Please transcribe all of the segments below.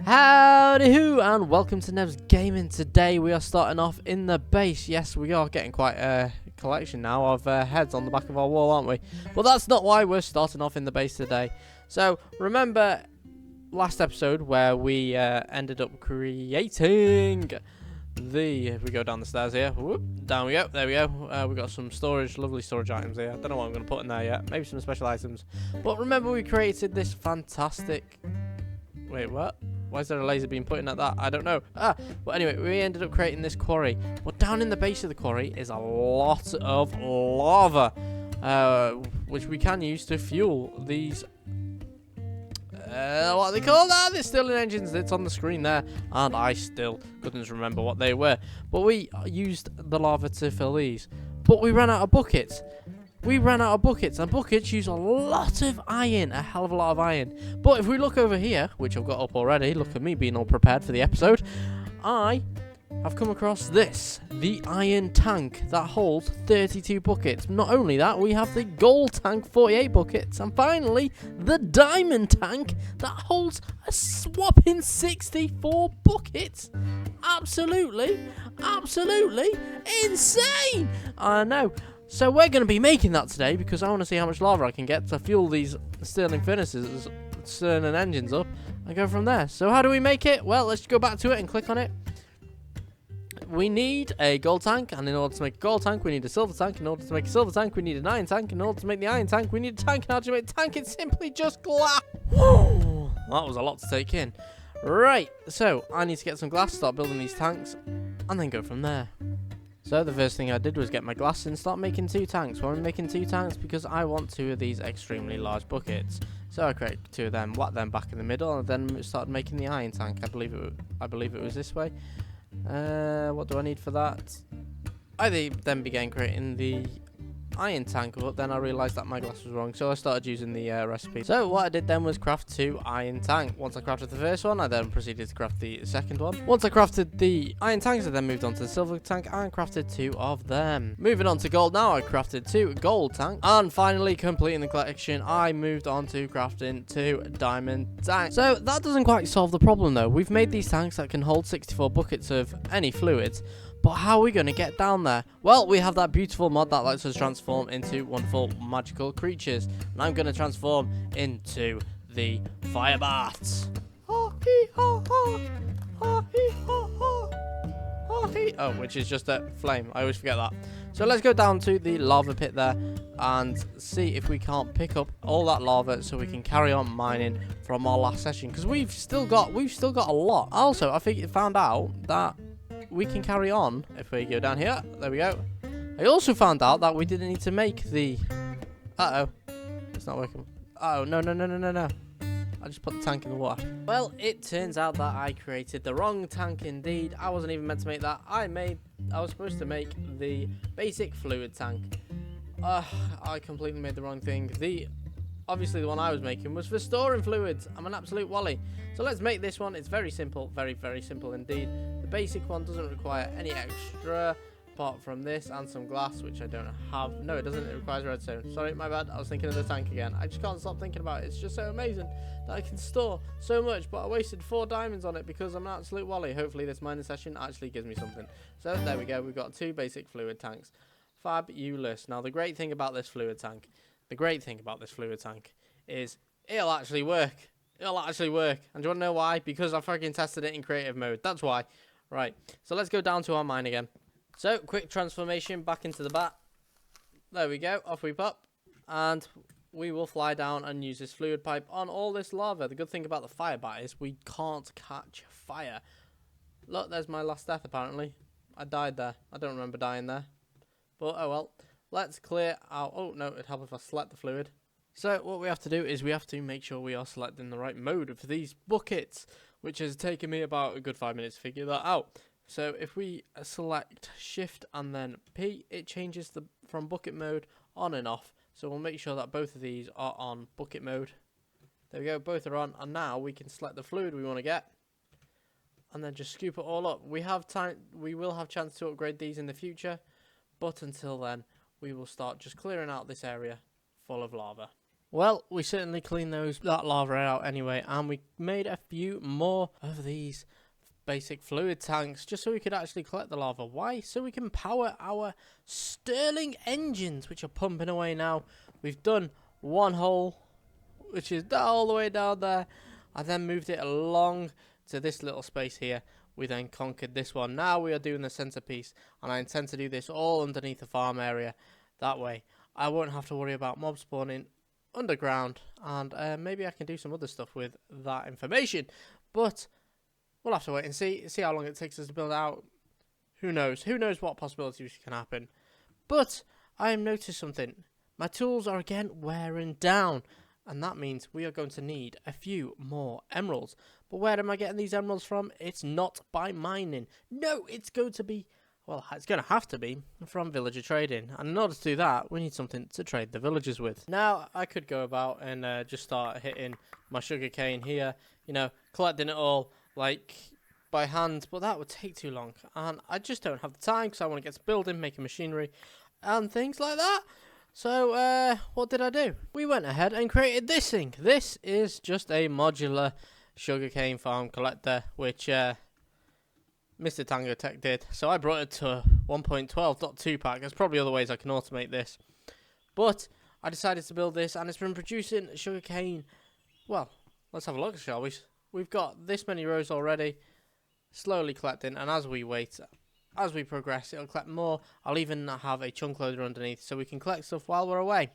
Howdy hoo, and welcome to NEVZGAMING. Today we are starting off in the base. Yes, we are getting quite a collection now of heads on the back of our wall, aren't we? But that's not why we're starting off in the base today. So remember last episode where we ended up creating if we go down the stairs here, whoop, down we go, there we go. We got some lovely storage items here. I don't know what I'm going to put in there yet, maybe some special items. But remember we created this fantastic, wait, what? Why is there a laser beam pointing at that? I don't know. But anyway, we ended up creating this quarry. But down in the base of the quarry is a lot of lava, which we can use to fuel these, what are they called? They're Stirling engines. It's on the screen there, and I still couldn't remember what they were. But we used the lava to fill these. But we ran out of buckets. And buckets use a lot of iron, a hell of a lot of iron. But if we look over here, which I've got up already, look at me being all prepared for the episode, I have come across this, the iron tank that holds 32 buckets. Not only that, we have the gold tank, 48 buckets, and finally, the diamond tank that holds a whopping 64 buckets. Absolutely insane! I know. So we're going to be making that today because I want to see how much lava I can get to fuel these Stirling furnaces, Stirling engines up, and go from there. So how do we make it? Well, let's go back to it and click on it. We need a gold tank, and in order to make a gold tank, we need a silver tank. In order to make a silver tank, we need an iron tank. In order to make the iron tank, we need a tank. And how do you make a tank? It's simply just glass. Whoa, that was a lot to take in. Right, so I need to get some glass, start building these tanks, and then go from there. So the first thing I did was get my glass and start making 2 tanks. Why am I making 2 tanks? Because I want 2 of these extremely large buckets. So I created 2 of them, whacked them back in the middle, and then started making the iron tank. I believe it was this way. What do I need for that? I then began creating the iron tank, but then I realised that my glass was wrong, so I started using the recipe. So what I did then was craft 2 iron tank. Once I crafted the first one, I then proceeded to craft the second one. Once I crafted the iron tanks, I then moved on to the silver tank and crafted 2 of them. Moving on to gold now, I crafted 2 gold tanks, and finally completing the collection, I moved on to crafting 2 diamond tanks. So that doesn't quite solve the problem though. We've made these tanks that can hold 64 buckets of any fluids. But how are we going to get down there? Well, we have that beautiful mod that lets us transform into wonderful magical creatures. And I'm going to transform into the fire bats. Oh, which is just a flame. I always forget that. So let's go down to the lava pit there and see if we can't pick up all that lava so we can carry on mining from our last session. Because we've still got a lot. Also, I found out that we can carry on if we go down here. There we go. I also found out that we didn't need to make the... It's not working. Oh, no. I just put the tank in the water. Well, it turns out that I created the wrong tank indeed. I wasn't even meant to make that. I was supposed to make the basic fluid tank. I completely made the wrong thing. Obviously the one I was making was for storing fluids. I'm an absolute wally. So let's make this one. It's very simple. Very, very simple indeed. The basic one doesn't require any extra apart from this and some glass, which I don't have. No, it doesn't. It requires redstone. Sorry, my bad. I was thinking of the tank again. I just can't stop thinking about it. It's just so amazing that I can store so much, but I wasted 4 diamonds on it because I'm an absolute wally. Hopefully this mining session actually gives me something. So there we go. We've got 2 basic fluid tanks. Fabulous. Now the great thing about this fluid tank is it'll actually work. And do you want to know why? Because I fucking tested it in creative mode. That's why. Right. So let's go down to our mine again. So quick transformation back into the bat. There we go. Off we pop. And we will fly down and use this fluid pipe on all this lava. The good thing about the fire bat is we can't catch fire. Look, there's my last death apparently. I died there. I don't remember dying there. But oh well. Let's clear out. Oh no, it'd help if I select the fluid. So what we have to do is we have to make sure we are selecting the right mode for these buckets, which has taken me about a good 5 minutes to figure that out. So if we select shift and then P, it changes from bucket mode on and off. So we'll make sure that both of these are on bucket mode. There we go, both are on, and now we can select the fluid we want to get and then just scoop it all up. We will have chance to upgrade these in the future, but until then we will start just clearing out this area full of lava. Well, we certainly cleaned that lava out anyway, and we made a few more of these basic fluid tanks just so we could actually collect the lava. Why? So we can power our Stirling engines, which are pumping away now. We've done one hole, which is all the way down there. I then moved it along to this little space here. We then conquered this one. Now we are doing the centerpiece, and I intend to do this all underneath the farm area. That way I won't have to worry about mob spawning underground, and maybe I can do some other stuff with that information, but we'll have to wait and see how long it takes us to build out. Who knows what possibilities can happen. But I have noticed something. My tools are again wearing down, and that means we are going to need a few more emeralds. But where am I getting these emeralds from? It's not by mining. No, it's going to be, well, it's going to have to be from villager trading. And in order to do that, we need something to trade the villagers with. Now, I could go about and just start hitting my sugarcane here, you know, collecting it all, like, by hand. But that would take too long. And I just don't have the time because I want to get to building, making machinery, and things like that. So, what did I do? We went ahead and created this thing. This is just a modular sugarcane farm collector, which Mr. Tango Tech did. So I brought it to 1.12.2 pack. There's probably other ways I can automate this. But I decided to build this, and it's been producing sugarcane. Well, let's have a look, shall we? We've got this many rows already, slowly collecting, and as we wait, as we progress, it'll collect more. I'll even have a chunk loader underneath so we can collect stuff while we're away.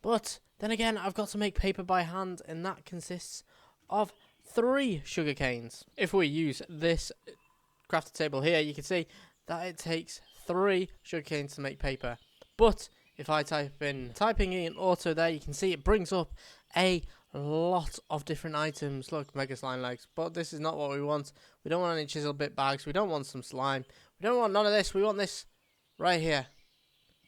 But then again, I've got to make paper by hand, and that consists of 3 sugar canes. If we use this crafted table here, you can see that it takes 3 sugar canes to make paper. But if I typing in auto there, you can see it brings up a lot of different items. Look, mega slime legs, but this is not what we want. We don't want any chisel bit bags. We don't want some slime. We don't want none of this. We want this right here,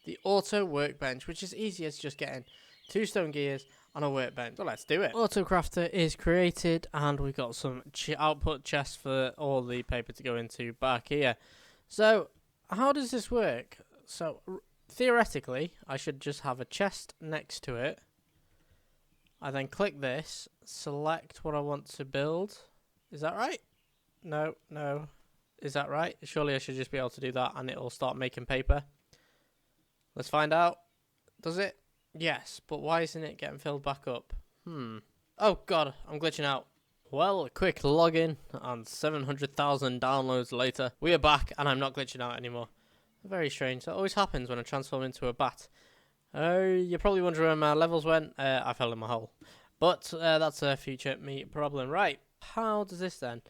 the auto workbench, which is easy as just getting 2 stone gears on a workbench. So let's do it. Auto crafter is created, and we've got some output chests for all the paper to go into back here. So how does this work? So theoretically, I should just have a chest next to it. I then click this, select what I want to build. Is that right? No. Is that right? Surely I should just be able to do that and it'll start making paper. Let's find out. Does it? Yes, but why isn't it getting filled back up? Oh god, I'm glitching out. Well, a quick login and 700,000 downloads later, we are back and I'm not glitching out anymore. Very strange. That always happens when I transform into a bat. You're probably wondering where my levels went. I fell in my hole. But that's a future me problem. Right, how does this then?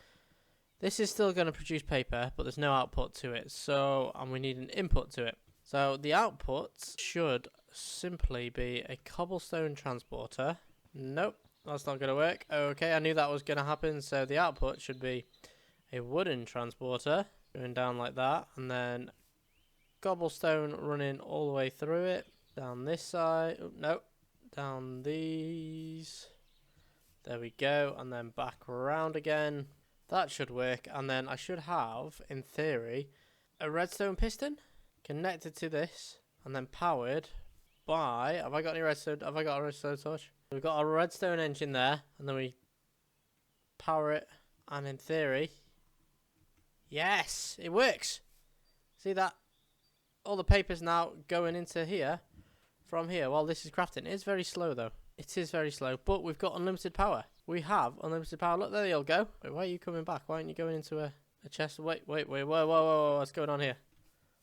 This is still going to produce paper, but there's no output to it. So, and we need an input to it. So the output should simply be a cobblestone transporter. Nope, that's not going to work. Okay, I knew that was going to happen. So the output should be a wooden transporter going down like that. And then cobblestone running all the way through it. Down this side. Oh, no, down these. There we go. And then back around again. That should work, and then I should have, in theory, a redstone piston connected to this, and then powered by, have I got any redstone? Have I got a redstone torch? We've got a redstone engine there, and then we power it, and in theory, yes, it works. See that? All the paper's now going into here, from here, while this is crafting. It's very slow, though. It is very slow, but we've got unlimited power. We have unlimited power. Look, there you'll go. Wait, why are you coming back? Why aren't you going into a chest? Wait, whoa, what's going on here?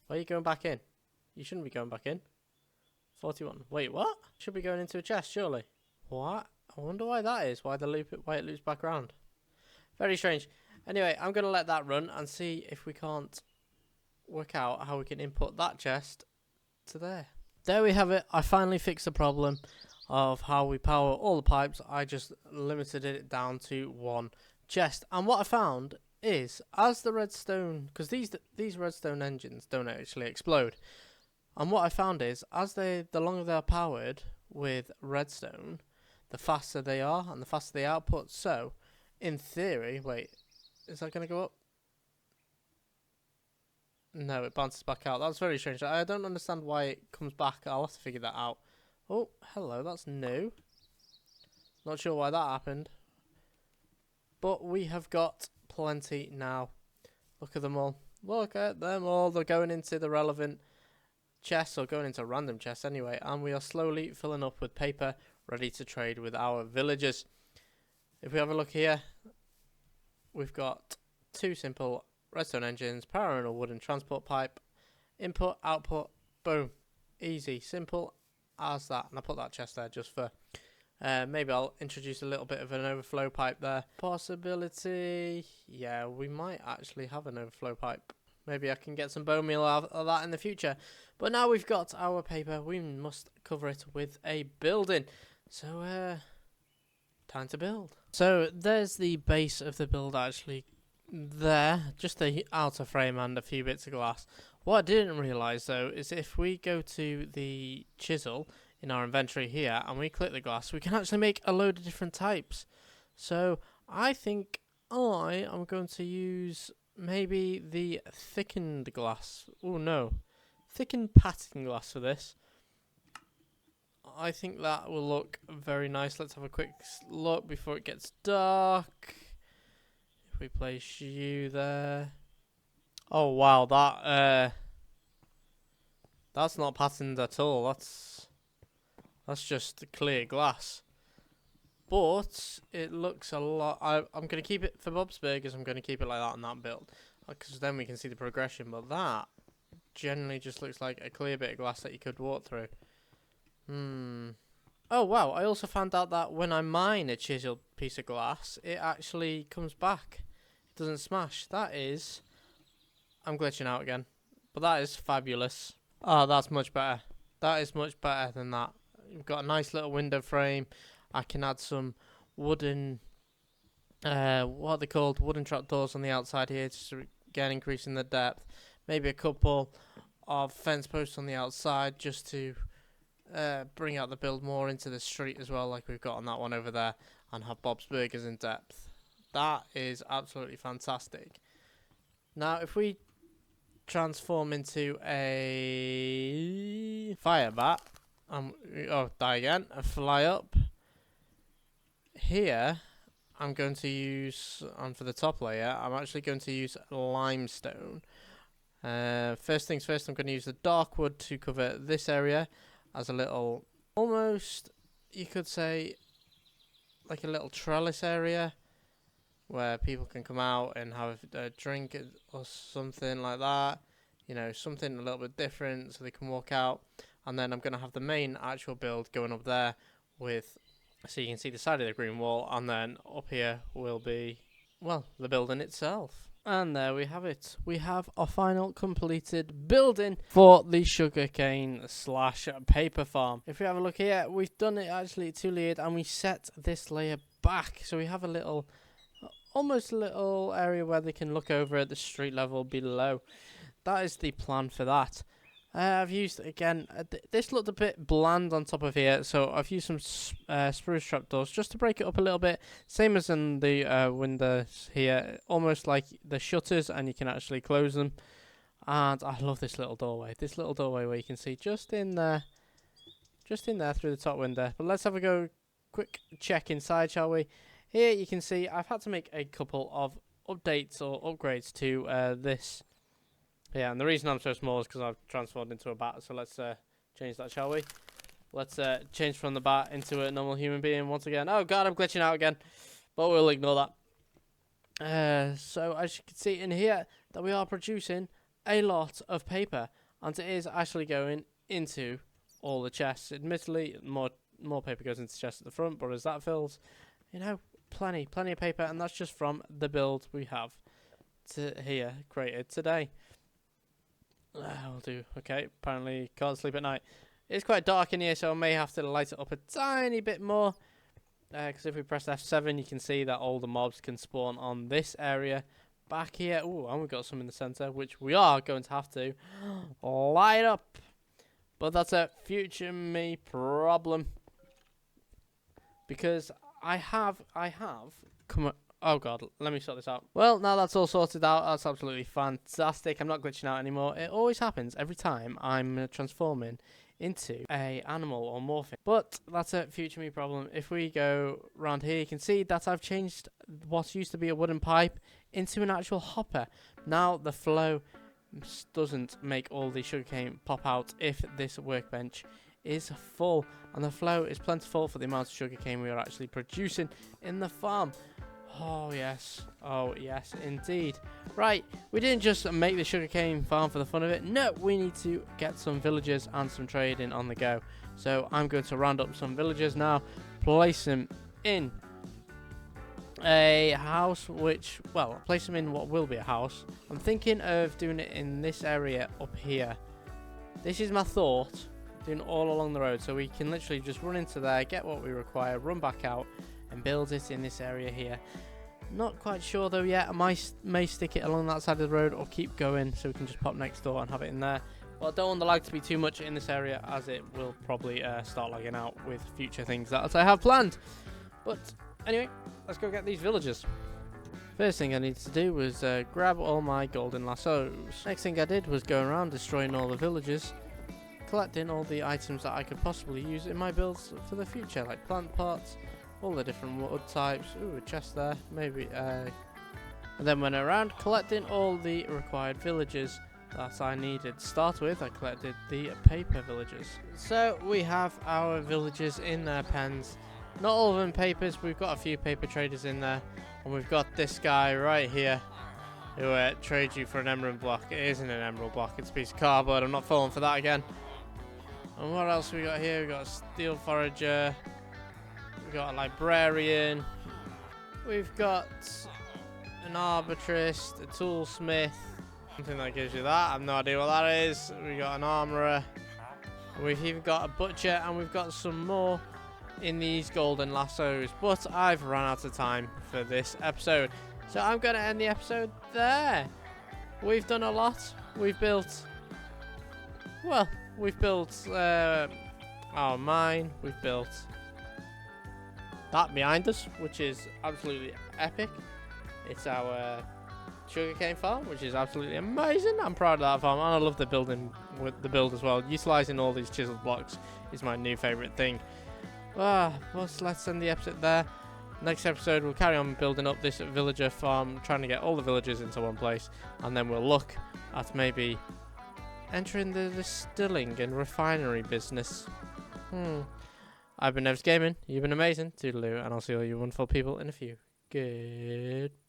Why are you going back in? You shouldn't be going back in. 41. Wait, what? Should be going into a chest, surely. What? I wonder why that is. Why it loops back around. Very strange. Anyway, I'm going to let that run and see if we can't work out how we can input that chest to there. There we have it. I finally fixed the problem of how we power all the pipes. I just limited it down to 1 chest, and what I found is, as the redstone, because these redstone engines don't actually explode, and what I found is, as the longer they are powered with redstone, the faster they are and the faster the output. So in theory, wait, is that going to go up? No, it bounces back out. That's very strange. I don't understand why it comes back. I'll have to figure that out. Oh, hello, that's new. Not sure why that happened. But we have got plenty now. Look at them all. Look at them all. They're going into the relevant chests, or going into random chests anyway. And we are slowly filling up with paper, ready to trade with our villagers. If we have a look here, we've got 2 simple redstone engines, power and a wooden transport pipe, input, output, boom. Easy, simple as that. And I put that chest there just for, maybe I'll introduce a little bit of an overflow pipe there. Possibility, yeah, we might actually have an overflow pipe. Maybe I can get some bone meal out of that in the future. But now we've got our paper, we must cover it with a building. So, time to build. So, there's the base of the build actually there. Just the outer frame and a few bits of glass. What I didn't realise though is if we go to the chisel in our inventory here and we click the glass, we can actually make a load of different types. So, I think I am going to use maybe the thickened glass. Oh no, thickened pattern glass for this. I think that will look very nice. Let's have a quick look before it gets dark. If we place you there. Oh wow, that's not patterned at all. That's just clear glass. But it looks a lot. I'm going to keep it for Bob's Burgers. I'm going to keep it like that on that build, because then we can see the progression. But that generally just looks like a clear bit of glass that you could walk through. Oh wow, I also found out that when I mine a chiseled piece of glass, it actually comes back. It doesn't smash. That is... I'm glitching out again. But that is fabulous. Oh, that's much better. That is much better than that. You've got a nice little window frame. I can add some wooden, what are they called? Wooden trapdoors on the outside here, just to again increasing the depth. Maybe a couple of fence posts on the outside, just to bring out the build more into the street as well, like we've got on that one over there, and have Bob's Burgers in depth. That is absolutely fantastic. Now, if we transform into a fire bat, die again, and fly up. Here, I'm going to use, and for the top layer, I'm actually going to use limestone. First things first, I'm going to use the dark wood to cover this area as a little, almost, you could say, like a little trellis area where people can come out and have a drink or something like that. You know, something a little bit different so they can walk out. And then I'm going to have the main actual build going up there with... So you can see the side of the green wall, and then up here will be, well, the building itself. And there we have it. We have our final completed building for the sugarcane / paper farm. If we have a look here, we've done it actually 2 layered, and we set this layer back. So we have a little, almost a little area where they can look over at the street level below. That is the plan for that. I've used, again, this looked a bit bland on top of here, so I've used some spruce trapdoors just to break it up a little bit, same as in the windows here, almost like the shutters, and you can actually close them. And I love this little doorway where you can see just in there through the top window. But let's have a quick check inside, shall we? Here you can see I've had to make a couple of updates or upgrades to this. Yeah, and the reason I'm so small is because I've transformed into a bat. So let's change that, shall we? Let's change from the bat into a normal human being once again. Oh god, I'm glitching out again. But we'll ignore that. So as you can see in here, that we are producing a lot of paper. And it is actually going into all the chests. Admittedly, more paper goes into chests at the front. But as that fills, you know, plenty of paper. And that's just from the build we have created today. I'll do. Okay, apparently can't sleep at night. It's quite dark in here, so I may have to light it up a tiny bit more. Because if we press F7, you can see that all the mobs can spawn on this area. Back here, ooh, and we've got some in the center, which we are going to have to light up. But that's a future me problem. Because I have come up. Oh god, let me sort this out. Well, now that's all sorted out, that's absolutely fantastic. I'm not glitching out anymore. It always happens every time I'm transforming into a animal or morphing. But that's a future me problem. If we go around here, you can see that I've changed what used to be a wooden pipe into an actual hopper. Now the flow doesn't make all the sugarcane pop out if this workbench is full, and the flow is plentiful for the amount of sugarcane we are actually producing in the farm. Oh yes indeed. Right, we didn't just make the sugarcane farm for the fun of it. No, we need to get some villagers and some trading on the go. So I'm going to round up some villagers now, place them in a house, which, well, place them in what will be a house. I'm thinking of doing it in this area up here. This is my thought, doing it all along the road, so we can literally just run into there, get what we require, run back out, and build it in this area here. Not quite sure though yet. I may stick it along that side of the road or keep going so we can just pop next door and have it in there. Well, I don't want the lag to be too much in this area, as it will probably start lagging out with future things that I have planned. But anyway, let's go get these villagers. First thing I needed to do was grab all my golden lassos. Next thing I did was go around destroying all the villagers, collecting all the items that I could possibly use in my builds for the future, like plant pots, all the different wood types. Ooh, a chest there, maybe. And then went around collecting all the required villagers that I needed. To start with, I collected the paper villagers. So we have our villagers in their pens. Not all of them papers, we've got a few paper traders in there. And we've got this guy right here who trades you for an emerald block. It isn't an emerald block, it's a piece of cardboard. I'm not falling for that again. And what else we got here? We've got a steel forager. We've got a librarian. We've got an arbitrist, a toolsmith. Something that gives you that. I have no idea what that is. We've got an armourer. We've even got a butcher, and we've got some more in these golden lassos. But I've run out of time for this episode, so I'm going to end the episode there. We've done a lot. We've built... Well, we've built our mine. We've built that behind us, which is absolutely epic. It's our sugarcane farm, which is absolutely amazing. I'm proud of that farm, and I love the building with the build as well. Utilizing all these chiseled blocks is my new favorite thing. But let's end the episode there. Next episode, we'll carry on building up this villager farm, trying to get all the villagers into one place, and then we'll look at maybe entering the distilling and refinery business. I've been NEVZGAMING. You've been amazing. Toodaloo, and I'll see all you wonderful people in a few. Goodbye.